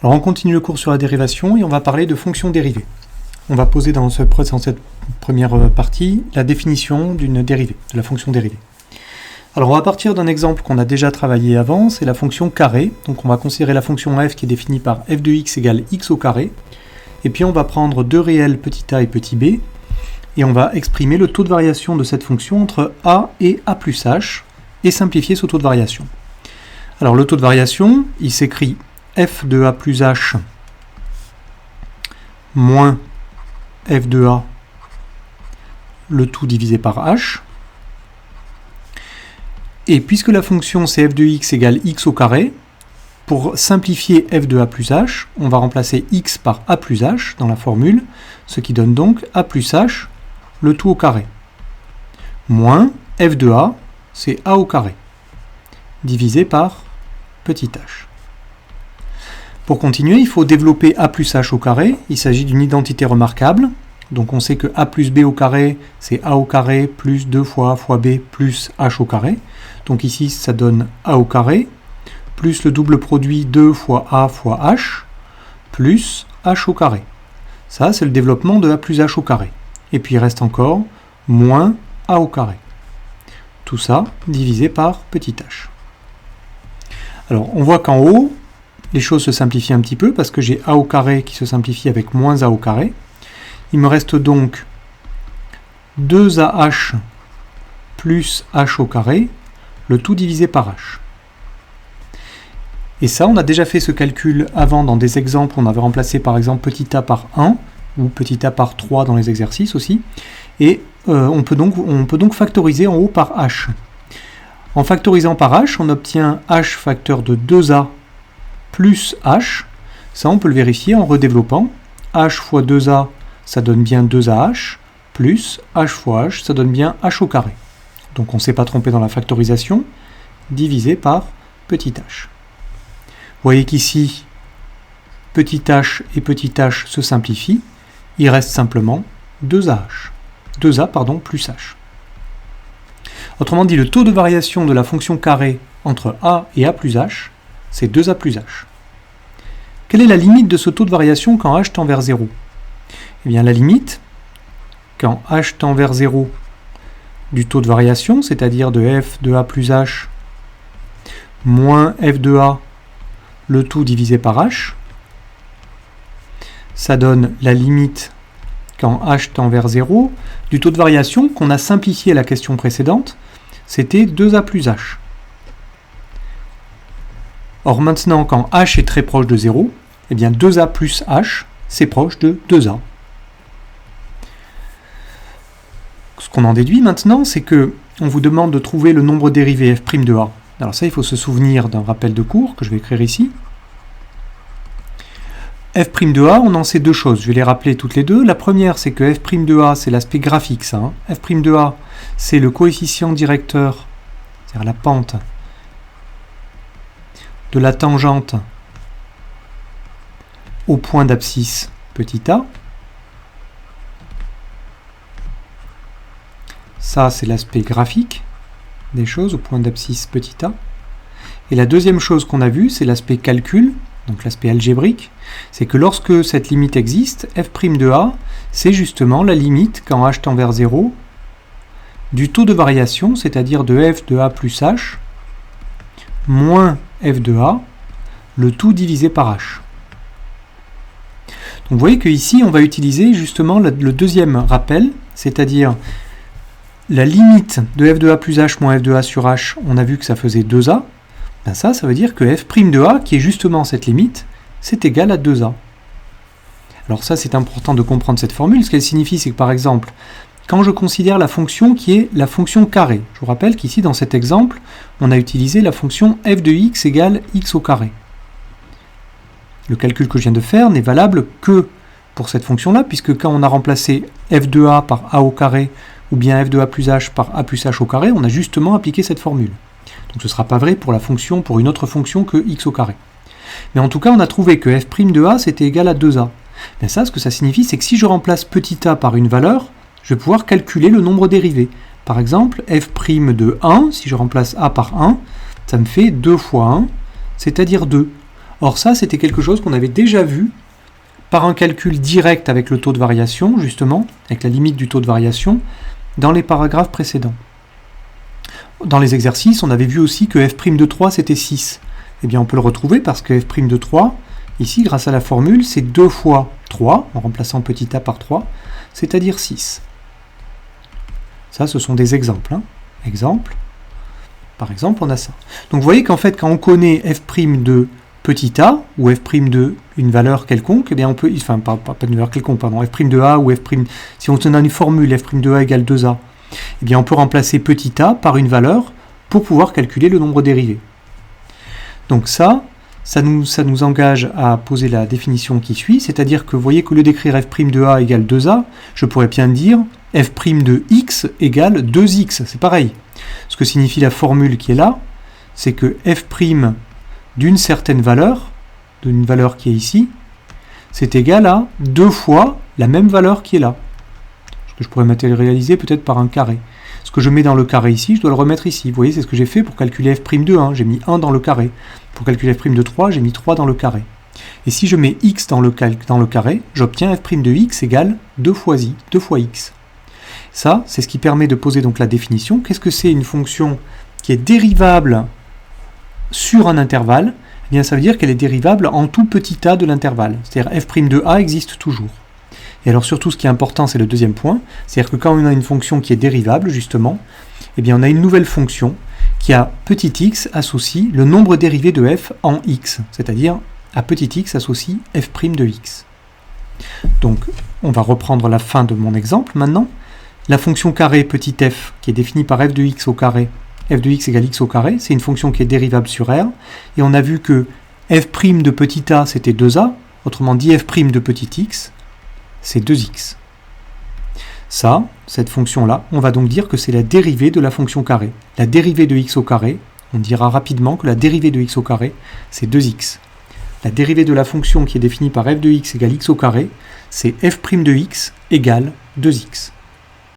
Alors on continue le cours sur la dérivation et on va parler de fonctions dérivées. On va poser dans cette première partie la définition d'une dérivée, de la fonction dérivée. Alors on va partir d'un exemple qu'on a déjà travaillé avant, c'est la fonction carré. Donc on va considérer la fonction f qui est définie par f de x égale x au carré. Et puis on va prendre deux réels petit a et petit b. Et on va exprimer le taux de variation de cette fonction entre a et a plus h et simplifier ce taux de variation. Alors le taux de variation, il s'écrit f de a plus h moins f de a, le tout divisé par h. Et puisque la fonction c'est f de x égale x au carré, pour simplifier f de a plus h, on va remplacer x par a plus h dans la formule, ce qui donne donc a plus h, le tout au carré, moins f de a, c'est a au carré, divisé par petit h. Pour continuer, il faut développer a plus h au carré. Il s'agit d'une identité remarquable. Donc on sait que a plus b au carré, c'est a au carré plus 2 fois a fois b plus h au carré. Donc ici, ça donne a au carré, plus le double produit 2 fois a fois h, plus h au carré. Ça, c'est le développement de a plus h au carré. Et puis il reste encore moins a au carré. Tout ça divisé par petit h. Alors on voit qu'en haut, les choses se simplifient un petit peu parce que j'ai a au carré qui se simplifie avec moins a au carré. Il me reste donc 2ah plus h au carré, le tout divisé par h. Et ça, on a déjà fait ce calcul avant dans des exemples. On avait remplacé par exemple petit a par 1 ou petit a par 3 dans les exercices aussi. Et on peut donc factoriser en haut par h. En factorisant par h, on obtient h facteur de 2a plus h. Ça, on peut le vérifier en redéveloppant. H fois 2a, ça donne bien 2ah, plus h fois h, ça donne bien h au carré. Donc on ne s'est pas trompé dans la factorisation, divisé par petit h. Vous voyez qu'ici, petit h et petit h se simplifient, il reste simplement 2a plus h. Autrement dit, le taux de variation de la fonction carré entre a et a plus h, c'est 2a plus h. Quelle est la limite de ce taux de variation quand h tend vers 0 ? Eh bien, la limite, quand h tend vers 0 du taux de variation, c'est-à-dire de f de a plus h moins f de a, le tout divisé par h, ça donne la limite quand h tend vers 0 du taux de variation qu'on a simplifié à la question précédente, c'était 2a plus h. Or maintenant, quand h est très proche de 0, eh bien 2a plus h, c'est proche de 2a. Ce qu'on en déduit maintenant, c'est que on vous demande de trouver le nombre dérivé f' de a. Alors ça, il faut se souvenir d'un rappel de cours que je vais écrire ici. f' de a, on en sait deux choses, je vais les rappeler toutes les deux. La première, c'est que f' de a, c'est l'aspect graphique, ça. F' de a, c'est le coefficient directeur, c'est-à-dire la pente de la tangente au point d'abscisse petit a. Ça, c'est l'aspect graphique des choses au point d'abscisse petit a. Et la deuxième chose qu'on a vue, c'est l'aspect calcul, donc l'aspect algébrique, c'est que lorsque cette limite existe, f' de a, c'est justement la limite quand h tend vers 0 du taux de variation, c'est-à-dire de f de a plus h, moins f de a, le tout divisé par h. Donc vous voyez qu'ici, on va utiliser justement le deuxième rappel, c'est-à-dire la limite de f de a plus h moins f de a sur h, on a vu que ça faisait 2a. Ben ça veut dire que f' de a, qui est justement cette limite, c'est égal à 2a. Alors ça, c'est important de comprendre cette formule. Ce qu'elle signifie, c'est que par exemple, quand je considère la fonction qui est la fonction carré, je vous rappelle qu'ici, dans cet exemple, on a utilisé la fonction f de x égale x au carré. Le calcul que je viens de faire n'est valable que pour cette fonction-là, puisque quand on a remplacé f de a par a au carré, ou bien f de a plus h par a plus h au carré, on a justement appliqué cette formule. Donc ce ne sera pas vrai pour une autre fonction que x au carré. Mais en tout cas, on a trouvé que f' de a, c'était égal à 2a. Bien ça, ce que ça signifie, c'est que si je remplace petit a par une valeur, je vais pouvoir calculer le nombre dérivé. Par exemple, f' de 1, si je remplace a par 1, ça me fait 2 fois 1, c'est-à-dire 2. Or ça, c'était quelque chose qu'on avait déjà vu par un calcul direct avec le taux de variation, justement, avec la limite du taux de variation, dans les paragraphes précédents. Dans les exercices, on avait vu aussi que f' de 3, c'était 6. Eh bien, on peut le retrouver parce que f' de 3, ici, grâce à la formule, c'est 2 fois 3, en remplaçant petit a par 3, c'est-à-dire 6. Ça, ce sont des exemples. Exemple. Par exemple, on a ça. Donc, vous voyez qu'en fait, quand on connaît f' de petit a, ou f' de une valeur quelconque, eh bien, on peut, enfin, pas une valeur quelconque, pardon, f' de a, ou f', si on a une formule f' de a égale 2a, eh bien, on peut remplacer petit a par une valeur pour pouvoir calculer le nombre dérivé. Donc ça nous engage à poser la définition qui suit, c'est-à-dire que vous voyez qu'au lieu d'écrire f' de a égale 2a, je pourrais bien dire f' de x égale 2x, c'est pareil. Ce que signifie la formule qui est là, c'est que f' d'une certaine valeur, d'une valeur qui est ici, c'est égal à 2 fois la même valeur qui est là. Ce que je pourrais matérialiser peut-être par un carré. Ce que je mets dans le carré ici, je dois le remettre ici. Vous voyez, c'est ce que j'ai fait pour calculer f' de 1, j'ai mis 1 dans le carré. Pour calculer f' de 3, j'ai mis 3 dans le carré. Et si je mets x dans le carré, j'obtiens f' de x égale 2 fois x. Ça, c'est ce qui permet de poser donc la définition. Qu'est-ce que c'est une fonction qui est dérivable sur un intervalle? Eh bien, ça veut dire qu'elle est dérivable en tout petit a de l'intervalle. C'est-à-dire f' de a existe toujours. Et alors surtout, ce qui est important, c'est le deuxième point. C'est-à-dire que quand on a une fonction qui est dérivable, justement, eh bien, on a une nouvelle fonction qui à petit x associe le nombre dérivé de f en x. C'est-à-dire, à petit x associe f' de x. Donc, on va reprendre la fin de mon exemple maintenant. La fonction carré petit f, qui est définie par f de x au carré, f de x égale x au carré, c'est une fonction qui est dérivable sur R. Et on a vu que f' de petit a, c'était 2a. Autrement dit, f' de petit x, c'est 2x. Ça, cette fonction-là, on va donc dire que c'est la dérivée de la fonction carré. La dérivée de x au carré, on dira rapidement que la dérivée de x au carré, c'est 2x. La dérivée de la fonction qui est définie par f de x égale x au carré, c'est f' de x égale 2x.